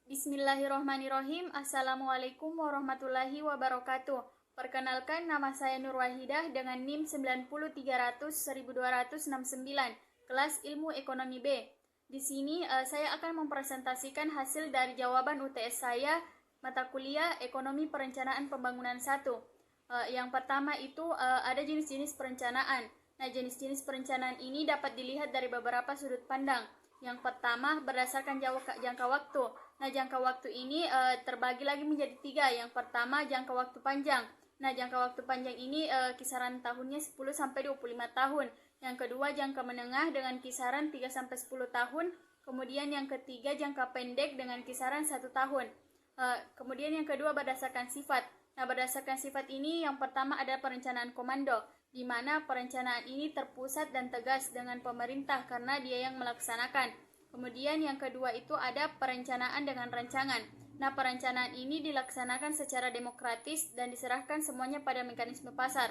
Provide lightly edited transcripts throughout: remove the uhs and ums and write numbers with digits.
Bismillahirrohmanirrohim. Assalamualaikum warahmatullahi wabarakatuh. Perkenalkan, nama saya Nur Wahidah dengan NIM 90300-1269, kelas Ilmu Ekonomi B. Di sini saya akan mempresentasikan hasil dari jawaban UTS saya, mata kuliah Ekonomi Perencanaan Pembangunan 1. Yang pertama itu ada jenis-jenis perencanaan. Nah, jenis-jenis perencanaan ini dapat dilihat dari beberapa sudut pandang. Yang pertama, berdasarkan jangka waktu. Nah, jangka waktu ini terbagi lagi menjadi 3. Yang pertama, jangka waktu panjang. Nah, jangka waktu panjang ini kisaran tahunnya 10-25 tahun. Yang kedua, jangka menengah dengan kisaran 3-10 tahun. Kemudian yang ketiga, jangka pendek dengan kisaran 1 tahun. Kemudian yang kedua, berdasarkan sifat. Nah, berdasarkan sifat ini, yang pertama ada perencanaan komando, di mana perencanaan ini terpusat dan tegas dengan pemerintah karena dia yang melaksanakan. Kemudian yang kedua itu ada perencanaan dengan rancangan. Nah, perencanaan ini dilaksanakan secara demokratis dan diserahkan semuanya pada mekanisme pasar.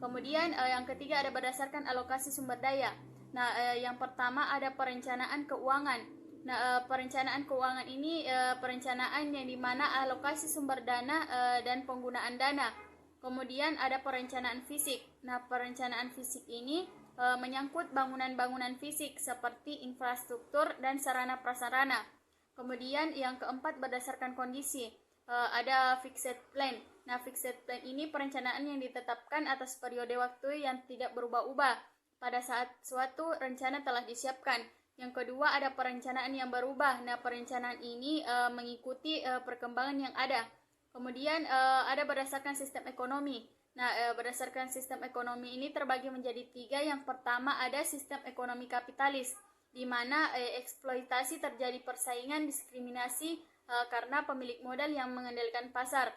Kemudian yang ketiga ada berdasarkan alokasi sumber daya. Nah, yang pertama ada perencanaan keuangan. Nah, perencanaan keuangan ini perencanaan yang dimana alokasi sumber dana dan penggunaan dana. Kemudian ada perencanaan fisik. Nah, perencanaan fisik ini menyangkut bangunan-bangunan fisik seperti infrastruktur dan sarana prasarana. Kemudian yang keempat berdasarkan kondisi. Ada fixed plan. Nah, fixed plan ini perencanaan yang ditetapkan atas periode waktu yang tidak berubah-ubah pada saat suatu rencana telah disiapkan. Yang kedua ada perencanaan yang berubah. Nah, perencanaan ini mengikuti perkembangan yang ada. Kemudian ada berdasarkan sistem ekonomi. Nah, berdasarkan sistem ekonomi ini terbagi menjadi 3. Yang pertama ada sistem ekonomi kapitalis, di mana eksploitasi terjadi persaingan, diskriminasi karena pemilik modal yang mengendalikan pasar.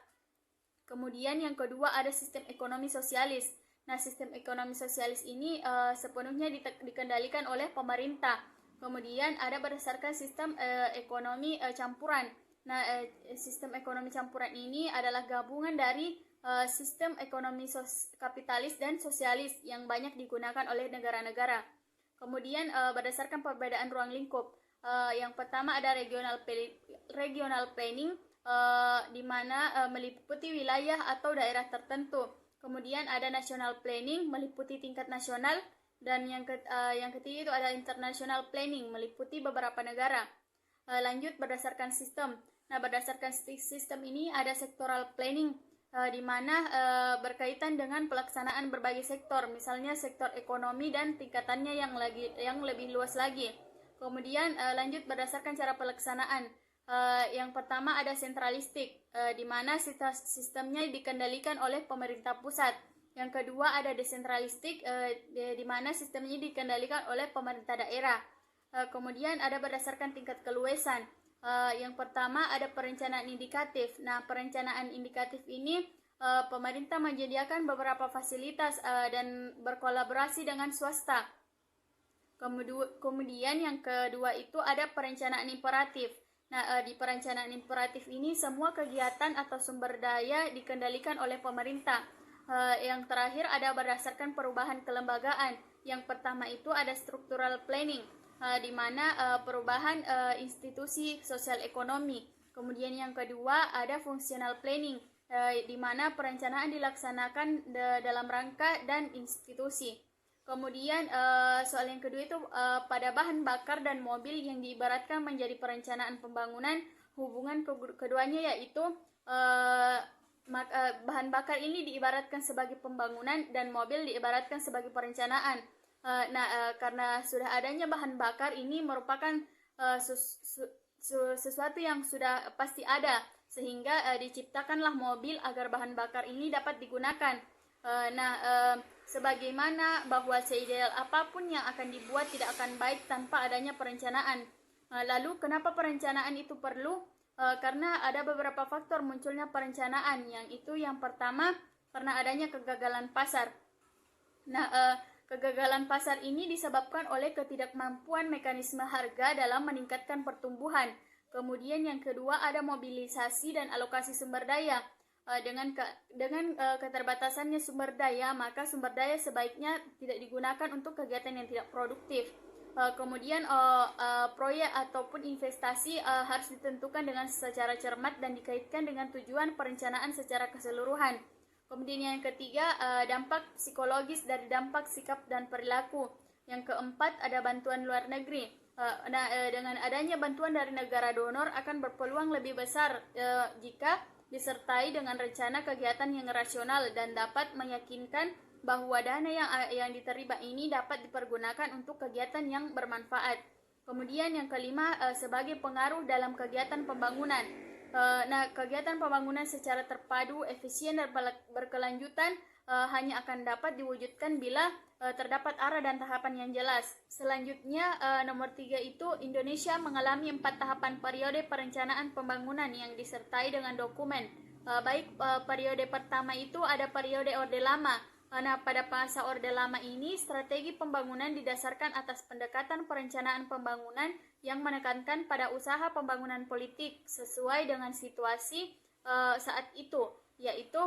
Kemudian yang kedua ada sistem ekonomi sosialis. Nah, sistem ekonomi sosialis ini sepenuhnya dikendalikan oleh pemerintah. Kemudian ada berdasarkan sistem ekonomi campuran. Nah, sistem ekonomi campuran ini adalah gabungan dari sistem ekonomi kapitalis dan sosialis yang banyak digunakan oleh negara-negara. Kemudian berdasarkan perbedaan ruang lingkup. Yang pertama ada regional planning, di mana meliputi wilayah atau daerah tertentu. Kemudian ada national planning, meliputi tingkat nasional. Dan yang ketiga itu ada international planning, meliputi beberapa negara. Lanjut berdasarkan sistem. Nah, berdasarkan sistem ini ada sectoral planning, di mana berkaitan dengan pelaksanaan berbagai sektor, misalnya sektor ekonomi dan tingkatannya yang lebih luas lagi. Kemudian lanjut berdasarkan cara pelaksanaan. Yang pertama ada sentralistik, di mana sistemnya dikendalikan oleh pemerintah pusat. Yang kedua ada desentralistik, di mana sistemnya dikendalikan oleh pemerintah daerah. Kemudian ada berdasarkan tingkat keluasan. Yang pertama ada perencanaan indikatif. Nah, perencanaan indikatif ini pemerintah menyediakan beberapa fasilitas dan berkolaborasi dengan swasta. Kemudian yang kedua itu ada perencanaan imperatif. Nah, di perencanaan imperatif ini semua kegiatan atau sumber daya dikendalikan oleh pemerintah. Yang terakhir ada berdasarkan perubahan kelembagaan. Yang pertama itu ada structural planning, di mana perubahan institusi sosial ekonomi. Kemudian yang kedua ada functional planning, di mana perencanaan dilaksanakan dalam rangka dan institusi. Kemudian soal yang kedua itu pada bahan bakar dan mobil yang diibaratkan menjadi perencanaan pembangunan. Hubungan keduanya yaitu bahan bakar ini diibaratkan sebagai pembangunan dan mobil diibaratkan sebagai perencanaan. Karena sudah adanya bahan bakar ini merupakan sesuatu yang sudah pasti ada, sehingga diciptakanlah mobil agar bahan bakar ini dapat digunakan. Sebagaimana bahwa seideal apapun yang akan dibuat tidak akan baik tanpa adanya perencanaan. Lalu kenapa perencanaan itu perlu? Karena ada beberapa faktor munculnya perencanaan, yang itu yang pertama karena adanya kegagalan pasar. Nah, kegagalan pasar ini disebabkan oleh ketidakmampuan mekanisme harga dalam meningkatkan pertumbuhan. Kemudian yang kedua ada mobilisasi dan alokasi sumber daya. Dengan keterbatasannya sumber daya, maka sumber daya sebaiknya tidak digunakan untuk kegiatan yang tidak produktif. Kemudian proyek ataupun investasi harus ditentukan dengan secara cermat dan dikaitkan dengan tujuan perencanaan secara keseluruhan. Kemudian yang ketiga, dampak psikologis dari dampak sikap dan perilaku. Yang keempat, ada bantuan luar negeri. Dengan adanya bantuan dari negara donor akan berpeluang lebih besar jika disertai dengan rencana kegiatan yang rasional dan dapat meyakinkan bahwa dana yang diterima ini dapat dipergunakan untuk kegiatan yang bermanfaat. Kemudian yang kelima, sebagai pengaruh dalam kegiatan pembangunan. Kegiatan pembangunan secara terpadu, efisien dan berkelanjutan hanya akan dapat diwujudkan bila terdapat arah dan tahapan yang jelas. Selanjutnya, nomor 3 itu Indonesia mengalami 4 tahapan periode perencanaan pembangunan yang disertai dengan dokumen. Periode pertama itu ada periode Orde Lama. Pada masa Orde Lama ini, strategi pembangunan didasarkan atas pendekatan perencanaan pembangunan yang menekankan pada usaha pembangunan politik sesuai dengan situasi saat itu, yaitu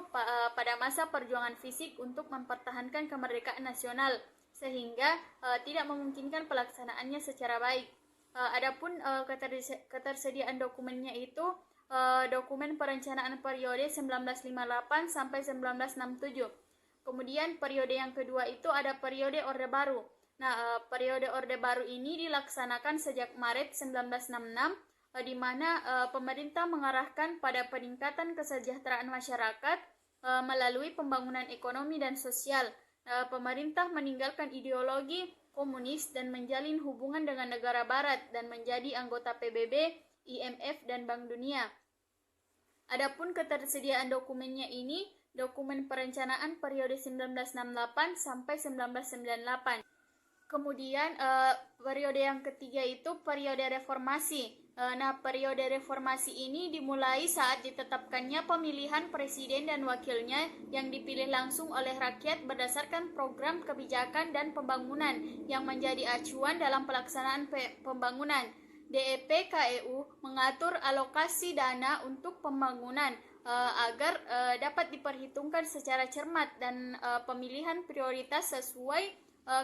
pada masa perjuangan fisik untuk mempertahankan kemerdekaan nasional, sehingga tidak memungkinkan pelaksanaannya secara baik. Adapun ketersediaan dokumennya itu dokumen perencanaan periode 1958 sampai 1967. Kemudian periode yang kedua itu ada periode Orde Baru. Periode Orde Baru ini dilaksanakan sejak Maret 1966, di mana pemerintah mengarahkan pada peningkatan kesejahteraan masyarakat melalui pembangunan ekonomi dan sosial. Pemerintah meninggalkan ideologi komunis dan menjalin hubungan dengan negara barat dan menjadi anggota PBB, IMF, dan Bank Dunia. Adapun ketersediaan dokumennya ini dokumen perencanaan periode 1968 sampai 1998. Kemudian periode yang ketiga itu periode reformasi. Periode reformasi ini dimulai saat ditetapkannya pemilihan presiden dan wakilnya yang dipilih langsung oleh rakyat berdasarkan program kebijakan dan pembangunan yang menjadi acuan dalam pelaksanaan pembangunan. DEP KEU mengatur alokasi dana untuk pembangunan agar dapat diperhitungkan secara cermat dan pemilihan prioritas sesuai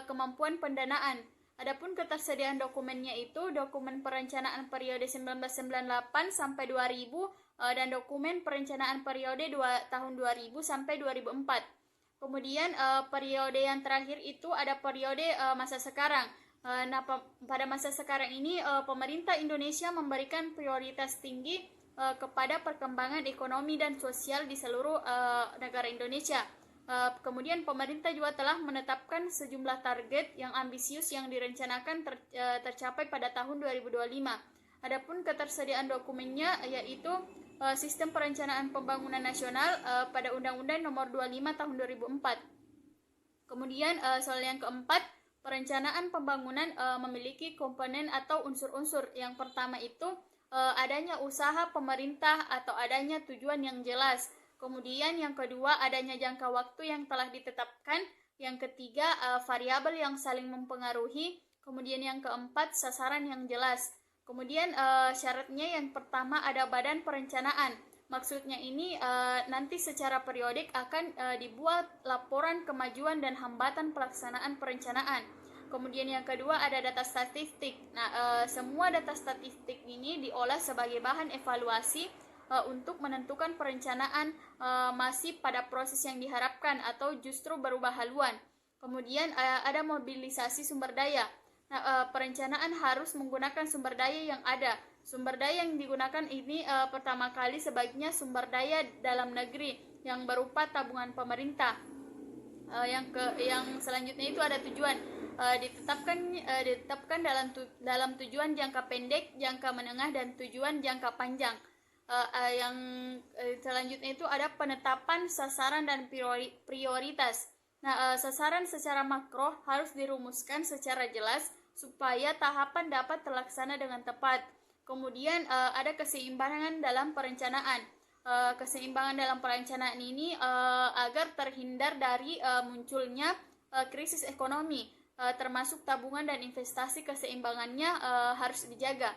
kemampuan pendanaan. Adapun ketersediaan dokumennya itu dokumen perencanaan periode 1998 sampai 2000 dan dokumen perencanaan periode tahun 2000 sampai 2004. Kemudian periode yang terakhir itu ada periode masa sekarang. Pada masa sekarang ini pemerintah Indonesia memberikan prioritas tinggi kepada perkembangan ekonomi dan sosial di seluruh negara Indonesia. Kemudian pemerintah juga telah menetapkan sejumlah target yang ambisius yang direncanakan tercapai pada tahun 2025. Adapun ketersediaan dokumennya yaitu Sistem Perencanaan Pembangunan Nasional pada Undang-Undang Nomor 25 Tahun 2004. Kemudian soal yang keempat, perencanaan pembangunan memiliki komponen atau unsur-unsur. Yang pertama itu adanya usaha pemerintah atau adanya tujuan yang jelas. Kemudian yang kedua, adanya jangka waktu yang telah ditetapkan. Yang ketiga, variabel yang saling mempengaruhi. Kemudian yang keempat, sasaran yang jelas. Kemudian syaratnya yang pertama ada badan perencanaan. Maksudnya ini nanti secara periodik akan dibuat laporan kemajuan dan hambatan pelaksanaan perencanaan. Kemudian yang kedua ada data statistik. Semua data statistik ini diolah sebagai bahan evaluasi untuk menentukan perencanaan masih pada proses yang diharapkan atau justru berubah haluan. Kemudian ada mobilisasi sumber daya. Perencanaan harus menggunakan sumber daya yang ada. Sumber daya yang digunakan ini pertama kali sebaiknya sumber daya dalam negeri yang berupa tabungan pemerintah. Yang selanjutnya itu ada tujuan. Ditetapkan dalam tujuan jangka pendek, jangka menengah, dan tujuan jangka panjang. Yang selanjutnya itu ada penetapan sasaran dan prioritas. Sasaran secara makro harus dirumuskan secara jelas supaya tahapan dapat terlaksana dengan tepat. Kemudian ada keseimbangan dalam perencanaan. Keseimbangan dalam perencanaan ini agar terhindar dari munculnya krisis ekonomi, termasuk tabungan dan investasi, keseimbangannya harus dijaga.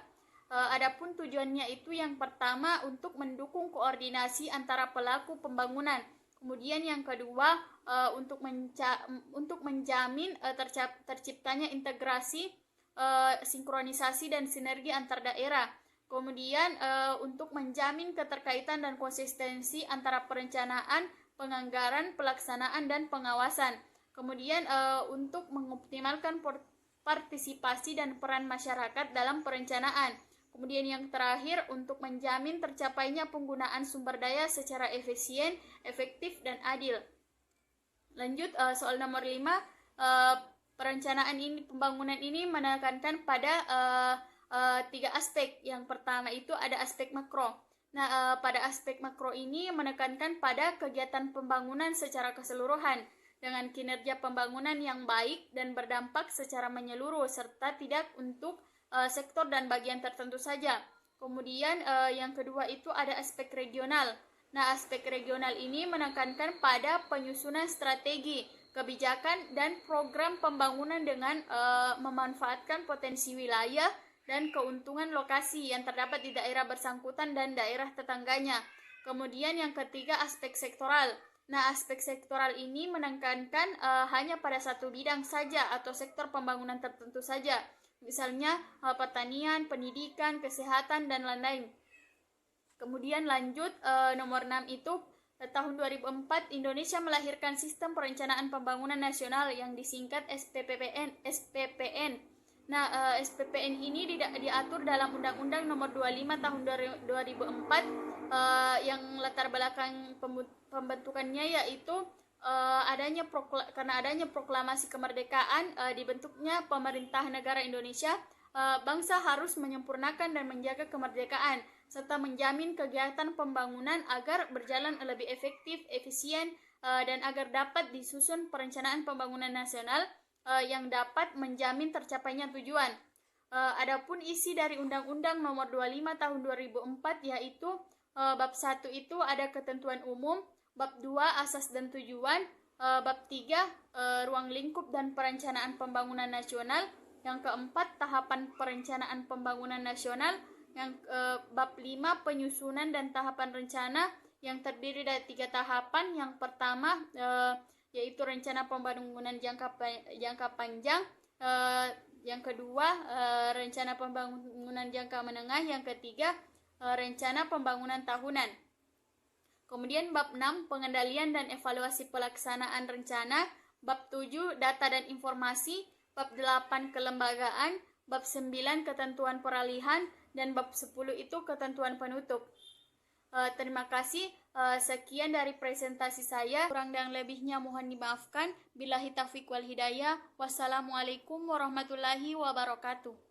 Adapun tujuannya itu yang pertama untuk mendukung koordinasi antara pelaku pembangunan. Kemudian yang kedua untuk menjamin terciptanya integrasi sinkronisasi dan sinergi antar daerah. Kemudian untuk menjamin keterkaitan dan konsistensi antara perencanaan, penganggaran, pelaksanaan, dan pengawasan. Kemudian untuk mengoptimalkan partisipasi dan peran masyarakat dalam perencanaan. Kemudian yang terakhir untuk menjamin tercapainya penggunaan sumber daya secara efisien, efektif, dan adil. Lanjut soal nomor 5, perencanaan ini, pembangunan ini menekankan pada 3 aspek. Yang pertama itu ada aspek makro. Nah, pada aspek makro ini menekankan pada kegiatan pembangunan secara keseluruhan dengan kinerja pembangunan yang baik dan berdampak secara menyeluruh serta tidak untuk sektor dan bagian tertentu saja. Kemudian yang kedua itu ada aspek regional. Nah, aspek regional ini menekankan pada penyusunan strategi, kebijakan, dan program pembangunan dengan memanfaatkan potensi wilayah dan keuntungan lokasi yang terdapat di daerah bersangkutan dan daerah tetangganya. Kemudian yang ketiga aspek sektoral. Nah, aspek sektoral ini menekankan hanya pada satu bidang saja atau sektor pembangunan tertentu saja. Misalnya pertanian, pendidikan, kesehatan, dan lain-lain. Kemudian lanjut nomor 6 itu tahun 2004 Indonesia melahirkan Sistem Perencanaan Pembangunan Nasional yang disingkat SPPN. Nah, SPPN ini diatur dalam Undang-Undang Nomor 25 Tahun 2004 yang latar belakang pembentukannya yaitu karena adanya proklamasi kemerdekaan dibentuknya pemerintah negara Indonesia. Bangsa harus menyempurnakan dan menjaga kemerdekaan serta menjamin kegiatan pembangunan agar berjalan lebih efektif, efisien, dan agar dapat disusun perencanaan pembangunan nasional yang dapat menjamin tercapainya tujuan. Adapun isi dari Undang-Undang Nomor 25 Tahun 2004 yaitu bab 1 itu ada ketentuan umum, bab 2 asas dan tujuan, bab 3 ruang lingkup dan perencanaan pembangunan nasional, yang keempat tahapan perencanaan pembangunan nasional, yang bab 5 penyusunan dan tahapan rencana yang terdiri dari 3 tahapan. Yang pertama yaitu rencana pembangunan jangka panjang, yang kedua rencana pembangunan jangka menengah, yang ketiga rencana pembangunan tahunan. Kemudian bab 6 pengendalian dan evaluasi pelaksanaan rencana, bab 7 data dan informasi, bab 8 kelembagaan, bab 9 ketentuan peralihan, dan bab 10 itu ketentuan penutup. Terima kasih. Sekian dari presentasi saya. Kurang dan lebihnya mohon dimaafkan. Billahi taufiq wal hidayah. Wassalamualaikum warahmatullahi wabarakatuh.